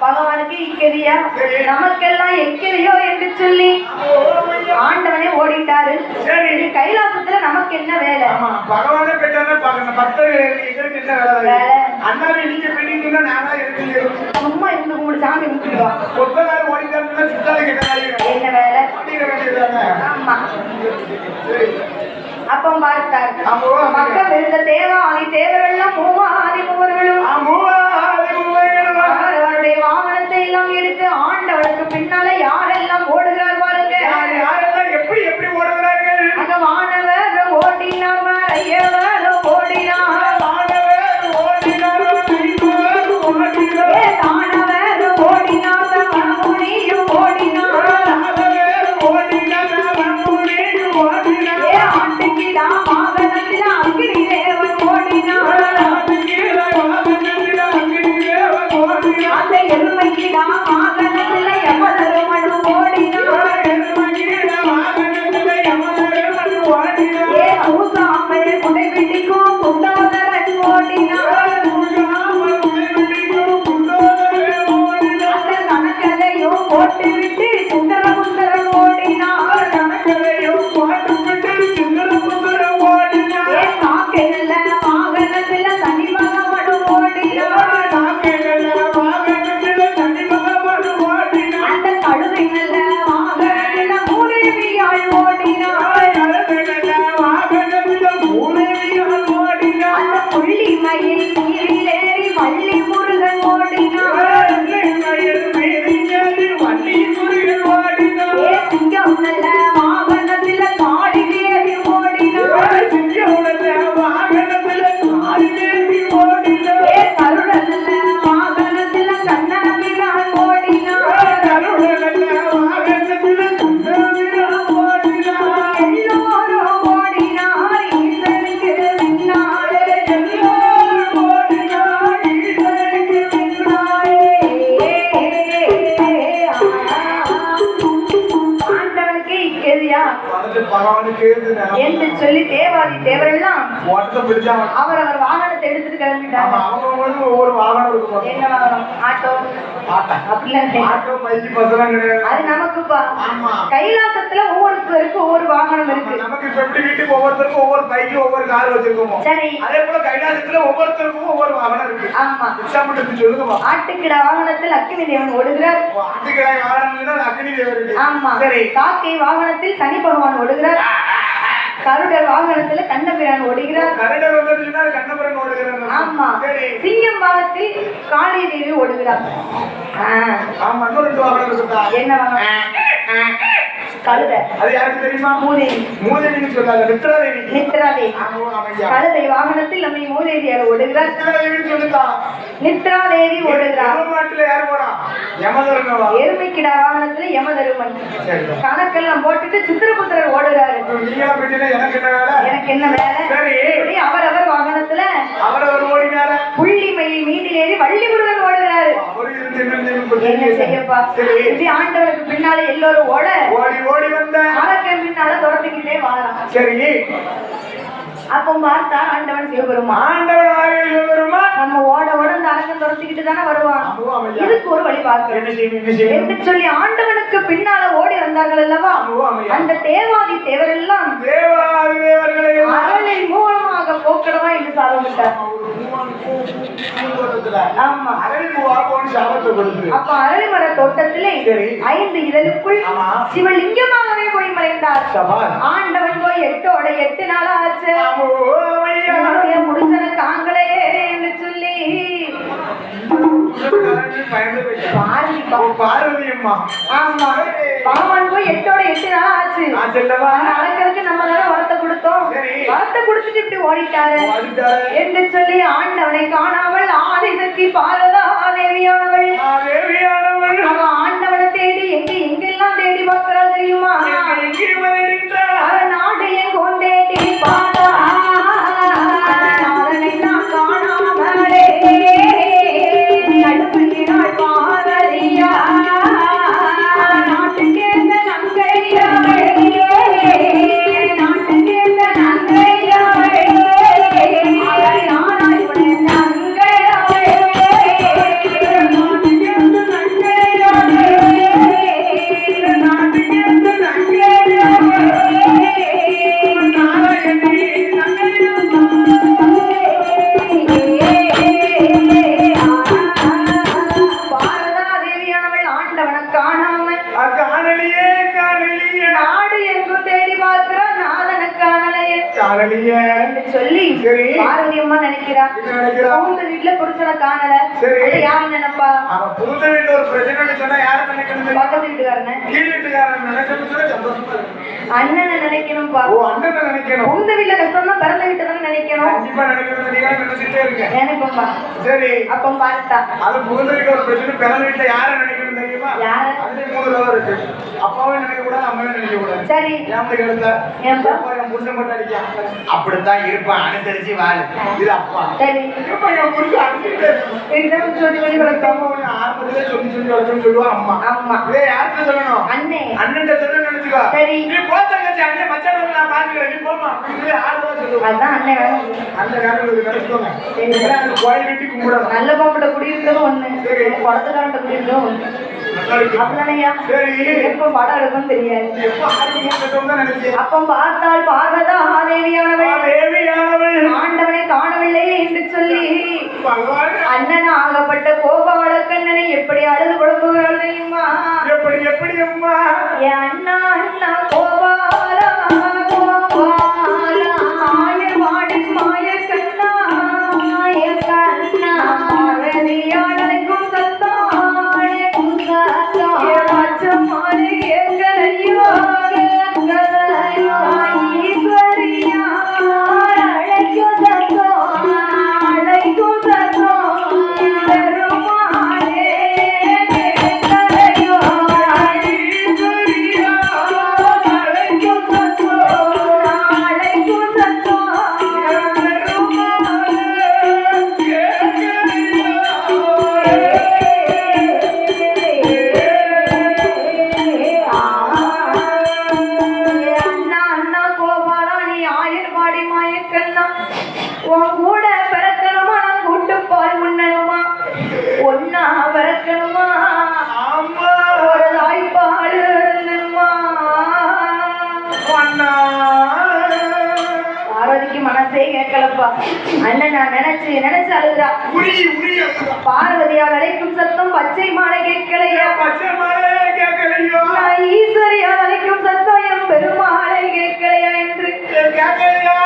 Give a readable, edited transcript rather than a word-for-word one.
பகவானுக்கு இக்கதியா நமக்கெல்லாம் எக்கதியோ என்று சொல்லி ஆண்டவனே ஓடிட்டாரு. கைலாசத்துல நமக்கு என்ன வேலை? பகவானே சும்மா இருந்து கும்பிடு சாமி கும்பிடுவா என்ன வேலை? ஆமா. அப்ப பார்த்தார் மக்கள் இருந்த தேவாதி தேவரெல்லாம் மூவாதி மூவர்களும் அவருடைய வாகனத்தை எல்லாம் எடுத்து ஆண்டவனுக்கு பின்னால யாரெல்லாம் ஓடுகிறார் பாருங்க. எப்படி எப்படி ஓடுகிறார்கள்? அங்க வானவர் ஓடினார், ஐயவர் ஓடினார், தானவர் ஓடினார், முனியும் ஓடினார், ஆட்டுக்கிடா வாகனத்தில் அக்கினி தேவன் ஓடினார், அந்த எருமைக்கிடா வாகனத்தில் யமதருமனும் ஓடினார், பூசாமல் குடைபிடிக்கும் குண்டோதரன் ஓடினார், அந்த கணக்கதையும் போட்டுவிட்டு சுந்தரமுந்தரன் ஓடினார், காக்கைகள வாகனத்துல தனி மகமனும் ஓடினார், அந்த கழுதைகள வாகனத்துல மூதேவியாள் ஓடினார், அந்த புள்ளிமயில் நீரிலேறி வள்ளி முருகன் ஓடினார், சிங்கம் நல்ல வாகனத்துல காளி தேவி ஓடினார், கருடன் நல்ல வாகனத்துல கண்ணபிரான் ஓடினார், எல்லோரும் ஓடினார் ஈசனுக்கு பின்னாலே, ஆண்டவனுக்கு இக்கதியா என்று சொல்லி தேவாதி தேவரெல்லாம் அவரவர் வாகனத்தை எடுத்துட்டு கிளம்பிட்டாங்க. ஒவ்வொரு வாகனம் இருக்கும். என்ன வாகனம்? ஆட்டோ அது நமக்குப்பா. கைலாசத்துல ஒவ்வொருத்தருக்கும் ஒவ்வொரு வாகனம் இருக்கு. நமக்கு எப்படி வீட்டுக்கு ஒவ்வொருத்தருக்கும் ஒவ்வொரு பைக்கு ஒவ்வொரு கார் வச்சிருக்கோம். சரி, அதே போல கைலாசத்துல ஒவ்வொருத்தருக்கும் ஒவ்வொரு வாகனம் இருக்கு. ஆமா. சொல்லுங்க. ஆட்டுக்கிடா வாகனத்தில் அக்கினி தேவன் ஓடுகிறார். ஆட்டுக்கிடா வாகனத்தில் அக்கினி தேவன். ஆமா. காக்கை வாகனத்தில் சனி பகவான் ஓடுகிறார். கருடர் வாகனத்துல கண்ணபிரான் ஓடுகிறார். ஆமா. சிங்கம் வாகனத்தில் காளி தேவி ஓடுகிறார். என்ன வாகனம்? கழுதை. அது யாருக்கு தெரியுமா? மூதேவி. மூதேவின்னு சொல்லாத, நித்ராதேவி. நித்ராதேவி. கழுதை வாகனத்தில் நம்மை மூதேவியார் ஓடுகிறார். நித்ராதேவி ஓடுகிறார். எருமைக்கிடா வாகனத்துல யமதருமன். கணக்கெல்லாம் போட்டுட்டு சித்திரபுத்திரர் ஓடுறாரு. எனக்கு என்ன வேலை? அவரவர் வாகனத்துல அவரவர் ஓடினார. புள்ளிமயில் மீதிலேறி வள்ளி முருகன் ஓடுகிறாரு. என்ன செய்யப்பா? இப்படி ஆண்டவருக்கு பின்னாலே எல்லோரும் ஓட ஓடி ஓடி வந்த அரக்கன் பின்னால துரத்திக்கிட்டே வாரான். சரி, அப்போ பார்த்தா ஆண்டவன் சிவபெருமான். நம்ம ஓட ஓட அந்த அரக்கன் துரத்திக்கிட்டு தானே வருவான். இதுக்கு ஒரு வழி பார்க்க என்று சொல்லி ஆண்டவனுக்கு பின்னால ஓடி வந்தார்கள் அல்லவா, அந்த தேவாதி தேவரெல்லாம் அரளின் மூலமாக போக்கடவா என்று சாபமிட்டார். ஆமா. அப்ப அரளி மர தோட்டத்திலே 5 இதழுக்குள் சிவலிங்கமாகவே போய் மறைந்தார். ஆண்டவன் போய் 8 நாள் ஆச்சு. முடிச்சன காங்களே என்று சொல்லி ஆமா, பகவான் போய் 8 நாள் ஆச்சு. நடக்கிறதுக்கு நம்ம தானே வரத்தை கொடுத்தோம். வரத்தை கொடுத்துட்டு இப்படி ஓடிட்டாரு என்று சொல்லி ஆண்டவனை காணாமல் ஆதிசக்தி பாரதா தேவியானவள் அவன் ஆண்டவனை தேடி எங்கெல்லாம் தேடி பார்க்கிறாள் தெரியுமா? நாடு எங்கோன் தேடி பார்த்தா அதனை நான் காணாமலே நடுப்பினாள் பாரதியா நாட்டுக்கேந்த நங்கையாளே நாட்டுக்கேந்த நங்கையாளே நானாய் உடைய நங்கையாளே காணலியே காணலியே நாடு எங்கும் தேடி பார்க்கிறோம் நாதன காணலையே காணலியே என்று சொல்லி சரி. பார்வதி அம்மா நினைக்கிறா என்ன நினைக்கிறா? புகுந்த வீட்டுல புருஷனை காணல சரி. அது யாரு நினைப்பா அவன் புகுந்த வீட்டுல ஒரு பிரச்சனை சொன்னா யாரு நினைக்கணும்? பக்கத்து வீட்டுக்காரன கீழ் வீட்டுக்காரன் நினைக்கணும் சந்தோஷமா இருக்கு. அண்ணனை நினைக்கணும்பா ஓ அண்ணனை நினைக்கணும். புகுந்த வீட்டுல கஷ்டம்னா பிறந்த வீட்டை தானே நினைக்கணும் கண்டிப்பா நினைக்கணும். நீங்க நினைச்சிட்டே இருக்க. நினைப்போம்பா சரி. அப்ப பார்த்தா அது புகுந்த வீட்டுல ஒரு பிரச்சனை பிறந்த வீட்டுல யாரை நினைக்கணும் தெரியுமா? யாரு? அதுலயும் 3 லெவல் இருக்கு. அப்பாவும் நினைக்க கூடாது, அம்மாவும் நினைக்க கூடாது. சரி ஏன் கேளுங்க? ஏன்பா? என் புருஷன் மட்டும் அடிக்கான். அப்படித்தான் இருப்பான், அனுசரிச்சு வாழு. இது அப்பா. சரி இப்ப என் புருஷன் அடிச்சுட்டே இருப்பான். இதுதான் சொல்லி சொல்லி வளர்த்தோம் ஆரம்பத்திலே சொல்லி சொல்லி வளர்க்கணும்னு சொல்லுவா அம்மா. ஆமா இதே யார்கிட்ட சொல்லணும்? அண்ணே அண்ணன் சொல்லணும்னு நினைச்சுக்கோ. சரி. நீ போத்தங்கச்சி அண்ணன் மச்சான் நான் பாத்துக்கிறேன், நீ போமா அப்படின்னு ஆறுதலா சொல்லுவா. அதான் அண்ணன் வேணும் அந்த காரணத்துக்கு நினைச்சுக்கோங்க. ஏன்னா அந்த கோயில் கட்டி கும்பிடணும். நல்ல பாம்புட்ட குடியிருக்கிறதும் ஒண்ணு சரி. குளத்துக்காரன்ட்ட குடியிருக்கிறதும் ஒண்ணு நல்லா இருக்கு. அப்படிதானையா சரி. எப்ப படம் எடுக்கும் தெரியாது எப்ப ஆறு மூணு தான் நினைச்சேன். அப்ப பார்த்தால் பார்வதா தேவியானவள் தேவியானவள் ஆண்டவனை காணவில்லையே என்று சொல்லி பகவான் அண்ணன் ஆகப்பட்ட கோபால கண்ணனை எப்படி அழுது கொடுக்குகிறாள் தெரியுமா? எப்படி எப்படி அம்மா என் அண்ணா அண்ணா கோபாலா கோபாலா மாயவாடி மாய கண்ணா மாய கண்ணா ரதியாளைக்கும் சத்தாளைக்கும் சத்தா பச்சமாரி கேட்கலையோ கேட்கலையோ ஈஸ்வரியா அழைக்கும் சத்தோ அழைக்கும் சத்தோ பெருமாளே கேட்கலையோ ஈஸ்வரியா அழைக்கும் சத்தோ அழைக்கும் சத்தோ அண்ணா அண்ணா கோபாலா நீ ஆயிரபாடி மாயக்கண்ணா உன் கூட பிறக்கணுமா நான் கூட்டுப்பால் உண்ணணுமா ஒன்னா பிறக்கணுமா அம்மா ஒரு தாய்ப்பால் இருந்தணுமா அண்ணா பார்வதிக்கு மனசே கேட்கலப்பா அண்ணன் நான் நினைச்சு அழுகுறா உரி உரி அம்மா. பார்வதியால் அழைக்கும் சத்தம் பச்சை மாலை கேட்கலையா பச்சை மலை கேட்கலையோ நான் ஈஸ்வரியால் அழைக்கும் சத்தம் என் பெருமாளை கேட்கலையா என்று கேட்கலையா